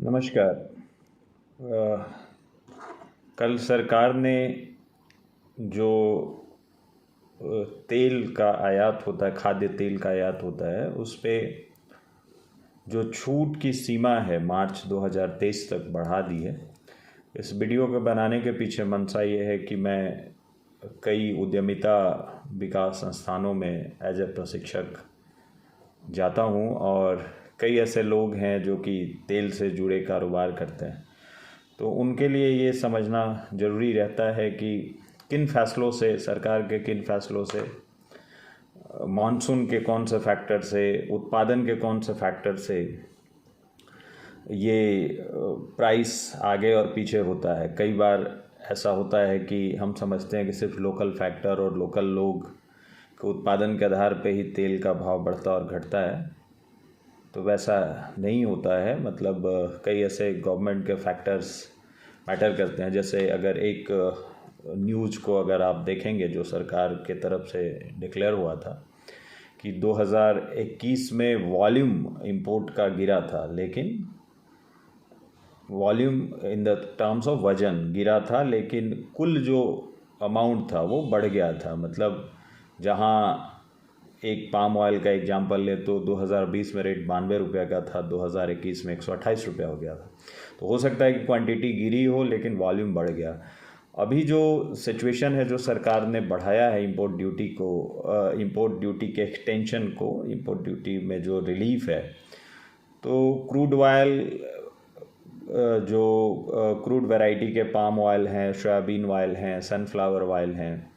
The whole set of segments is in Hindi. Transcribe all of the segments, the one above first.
नमस्कार। कल सरकार ने जो तेल का आयात होता है, खाद्य तेल का आयात होता है, उस पे जो छूट की सीमा है मार्च 2023 तक बढ़ा दी है। इस वीडियो को बनाने के पीछे मंशा ये है कि मैं कई उद्यमिता विकास संस्थानों में एज ए प्रशिक्षक जाता हूँ और कई ऐसे लोग हैं जो कि तेल से जुड़े कारोबार करते हैं। तो उनके लिए ये समझना ज़रूरी रहता है कि किन फैसलों से, सरकार के किन फैसलों से, मॉनसून के कौन से फैक्टर से, उत्पादन के कौन से फैक्टर से ये प्राइस आगे और पीछे होता है। कई बार ऐसा होता है कि हम समझते हैं कि सिर्फ लोकल फैक्टर और लोकल लोग के उत्पादन के आधार पे ही तेल का भाव बढ़ता और घटता है, तो वैसा नहीं होता है। मतलब कई ऐसे गवर्नमेंट के फैक्टर्स मैटर करते हैं। जैसे अगर एक न्यूज़ को अगर आप देखेंगे जो सरकार के तरफ से डिक्लेयर हुआ था कि 2021 में वॉल्यूम इंपोर्ट का गिरा था, लेकिन volume in the terms of वजन गिरा था, लेकिन कुल जो अमाउंट था वो बढ़ गया था। मतलब जहाँ एक पाम ऑयल का एग्जांपल ले तो 2020 में रेट 92 रुपये का था, 2021 में 128 रुपया हो गया था। तो हो सकता है कि क्वांटिटी गिरी हो लेकिन वॉल्यूम बढ़ गया। अभी जो सिचुएशन है, जो सरकार ने बढ़ाया है इंपोर्ट ड्यूटी को, इंपोर्ट ड्यूटी के एक्सटेंशन को, इंपोर्ट ड्यूटी में जो रिलीफ है, तो क्रूड ऑयल, जो क्रूड वैरायटी के पाम ऑयल हैं, सोयाबीन ऑयल हैं, सनफ्लावर ऑयल हैं,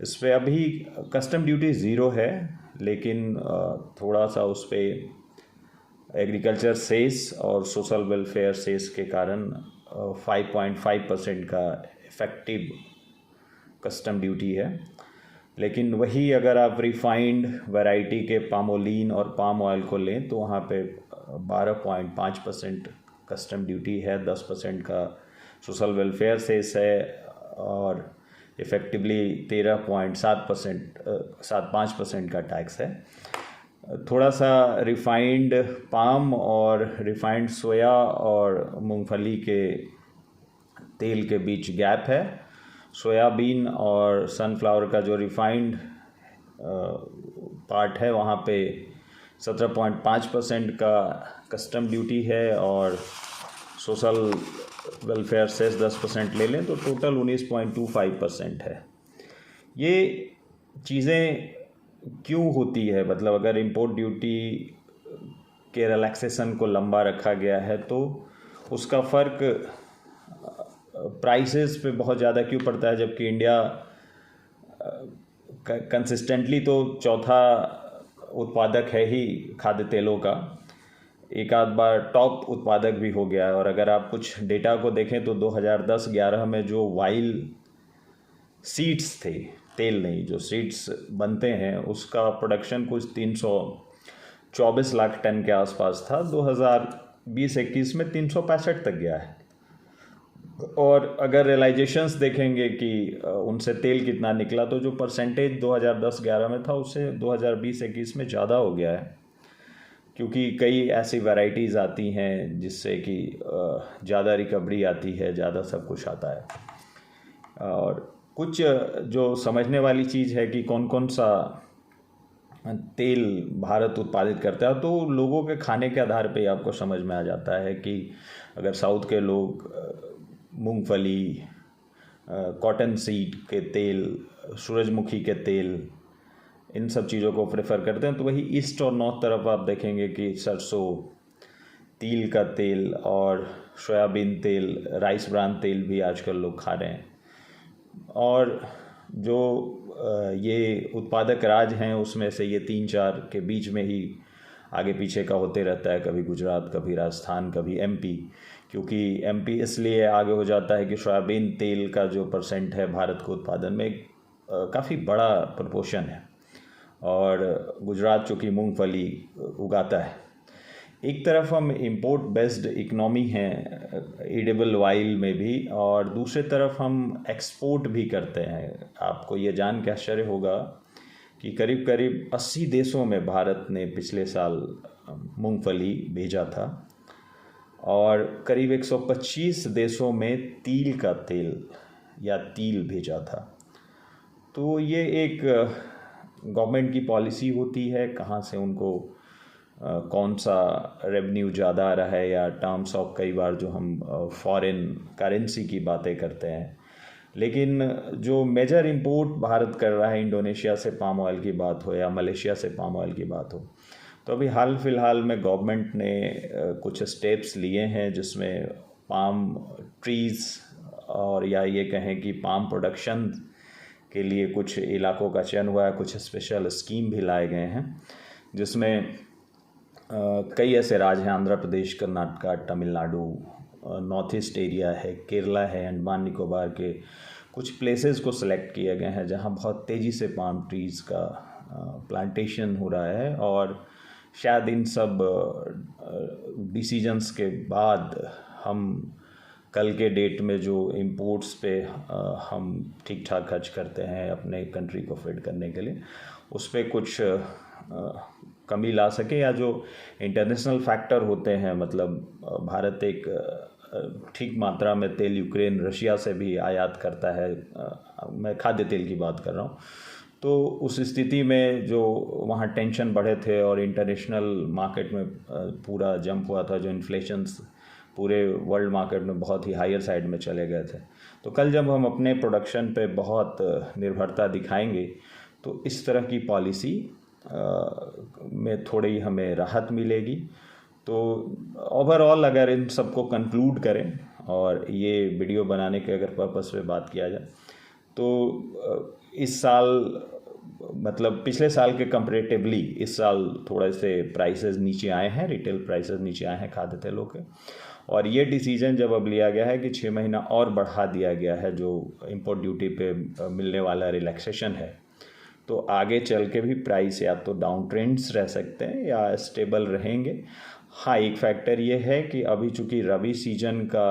इस पर अभी कस्टम ड्यूटी ज़ीरो है, लेकिन थोड़ा सा उस पर एग्रीकल्चर सेस और सोशल वेलफेयर सेस के कारण 5.5% का इफ़ेक्टिव कस्टम ड्यूटी है। लेकिन वही अगर आप रिफाइंड वैरायटी के पामोलिन और पाम ऑयल को लें तो वहाँ पे 12.5% कस्टम ड्यूटी है, 10% का सोशल वेलफेयर सेस है और इफ़ेक्टिवली 13.75% का टैक्स है। थोड़ा सा रिफाइंड पाम और रिफाइंड सोया और मूंगफली के तेल के बीच गैप है। सोयाबीन और सनफ्लावर का जो रिफाइंड पार्ट है वहाँ पे 17.5% का कस्टम ड्यूटी है और सोशल वेलफेयर सेस 10% ले लें तो टोटल 19.25% है। ये चीज़ें क्यों होती है? मतलब अगर इंपोर्ट ड्यूटी के रिलैक्सेशन को लंबा रखा गया है तो उसका फ़र्क प्राइसेस पे बहुत ज़्यादा क्यों पड़ता है, जबकि इंडिया कंसिस्टेंटली तो चौथा उत्पादक है ही खाद्य तेलों का, एक आध बार टॉप उत्पादक भी हो गया है। और अगर आप कुछ डेटा को देखें तो 2010-11 में जो वाइल सीड्स थे, तेल नहीं, जो सीड्स बनते हैं, उसका प्रोडक्शन कुछ 324 लाख टन के आसपास था। 2020-21 में 365 तक गया है। और अगर रियलाइजेशंस देखेंगे कि उनसे तेल कितना निकला, तो जो परसेंटेज 2010-11 में था उससे 2020-21 में ज़्यादा हो गया है, क्योंकि कई ऐसी वैरायटीज़ आती हैं जिससे कि ज़्यादा रिकवरी आती है, ज़्यादा सब कुछ आता है। और कुछ जो समझने वाली चीज़ है कि कौन कौन सा तेल भारत उत्पादित करता है, तो लोगों के खाने के आधार पे आपको समझ में आ जाता है कि अगर साउथ के लोग मूंगफली, कॉटन सीड के तेल, सूरजमुखी के तेल, इन सब चीज़ों को प्रेफर करते हैं, तो वही ईस्ट और नॉर्थ तरफ आप देखेंगे कि सरसों, तिल का तेल और सोयाबीन तेल, राइस ब्रान तेल भी आजकल लोग खा रहे हैं। और जो ये उत्पादक राज्य हैं उसमें से ये 3-4 के बीच में ही आगे पीछे का होते रहता है, कभी गुजरात, कभी राजस्थान, कभी एमपी। क्योंकि एमपी इसलिए आगे हो जाता है कि सोयाबीन तेल का जो परसेंट है भारत के उत्पादन में काफ़ी बड़ा प्रोपोर्शन है, और गुजरात चूँकि मूंगफली उगाता है। एक तरफ हम इंपोर्ट बेस्ड इकनॉमी हैं एडिबल ऑयल में भी, और दूसरी तरफ हम एक्सपोर्ट भी करते हैं। आपको ये जान के आश्चर्य होगा कि करीब करीब 80 देशों में भारत ने पिछले साल मूंगफली भेजा था। और करीब 125 देशों में तिल का तेल या तिल भेजा था। तो ये एक गवर्नमेंट की पॉलिसी होती है, कहाँ से उनको कौन सा रेवेन्यू ज़्यादा आ रहा है, या टर्म्स ऑफ कई बार जो हम फॉरेन करेंसी की बातें करते हैं। लेकिन जो मेजर इंपोर्ट भारत कर रहा है, इंडोनेशिया से पाम ऑयल की बात हो या मलेशिया से पाम ऑयल की बात हो, तो अभी हाल फिलहाल में गवर्नमेंट ने कुछ स्टेप्स लिए हैं जिसमें पाम ट्रीज़ और या ये कहें कि पाम प्रोडक्शन के लिए कुछ इलाकों का चयन हुआ है, कुछ स्पेशल स्कीम भी लाए गए हैं, जिसमें कई ऐसे राज्य हैं, Andhra Pradesh, Karnataka, Tamil Nadu, north east area है, केरला है, अंडमान निकोबार के कुछ प्लेसेस को सिलेक्ट किए गए हैं जहां बहुत तेज़ी से पाम ट्रीज़ का प्लांटेशन हो रहा है। और शायद इन सब डिसीजंस के बाद हम कल के डेट में जो इंपोर्ट्स पे हम ठीक ठाक खर्च करते हैं अपने कंट्री को फीड करने के लिए, उस पर कुछ कमी ला सके, या जो इंटरनेशनल फैक्टर होते हैं, मतलब भारत एक ठीक मात्रा में तेल यूक्रेन, रशिया से भी आयात करता है, मैं खाद्य तेल की बात कर रहा हूँ। तो उस स्थिति में जो वहाँ टेंशन बढ़े थे और इंटरनेशनल मार्केट में पूरा जंप हुआ था, जो इन्फ्लेशंस पूरे वर्ल्ड मार्केट में बहुत ही हायर साइड में चले गए थे, तो कल जब हम अपने प्रोडक्शन पे बहुत निर्भरता दिखाएंगे तो इस तरह की पॉलिसी में थोड़ी हमें राहत मिलेगी। तो ओवरऑल अगर इन सबको कंक्लूड करें और ये वीडियो बनाने के अगर पर्पस पे बात किया जाए, तो इस साल मतलब पिछले साल के कंपैरेटिवली इस साल थोड़े से प्राइसेस नीचे आए हैं, रिटेल प्राइसेस नीचे आए हैं खाद्य तेलों के। और ये डिसीजन जब अब लिया गया है कि 6 महीना और बढ़ा दिया गया है जो इंपोर्ट ड्यूटी पे मिलने वाला रिलैक्सेशन है, तो आगे चल के भी प्राइस या तो डाउन ट्रेंड्स रह सकते हैं या स्टेबल रहेंगे। हाँ, एक फैक्टर ये है कि अभी चूँकि रबी सीजन का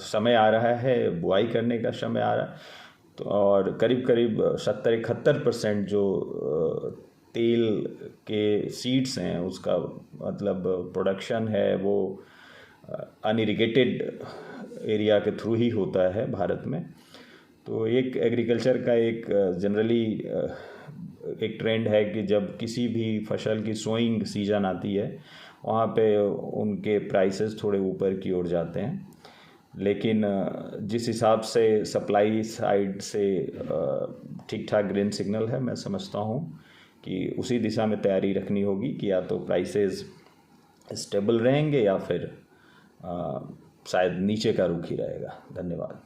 समय आ रहा है, बुआई करने का समय आ रहा है, तो और करीब करीब 70-71% जो तेल के सीड्स हैं उसका मतलब प्रोडक्शन है वो अनइरिगेटेड एरिया के थ्रू ही होता है भारत में। तो एक एग्रीकल्चर का एक जनरली एक ट्रेंड है कि जब किसी भी फसल की सोइंग सीजन आती है वहाँ पे उनके प्राइसेस थोड़े ऊपर की ओर जाते हैं। लेकिन जिस हिसाब से सप्लाई साइड से ठीक ठाक ग्रीन सिग्नल है, मैं समझता हूँ कि उसी दिशा में तैयारी रखनी होगी कि या तो प्राइसेस स्टेबल रहेंगे या फिर शायद नीचे का रुख ही रहेगा। धन्यवाद।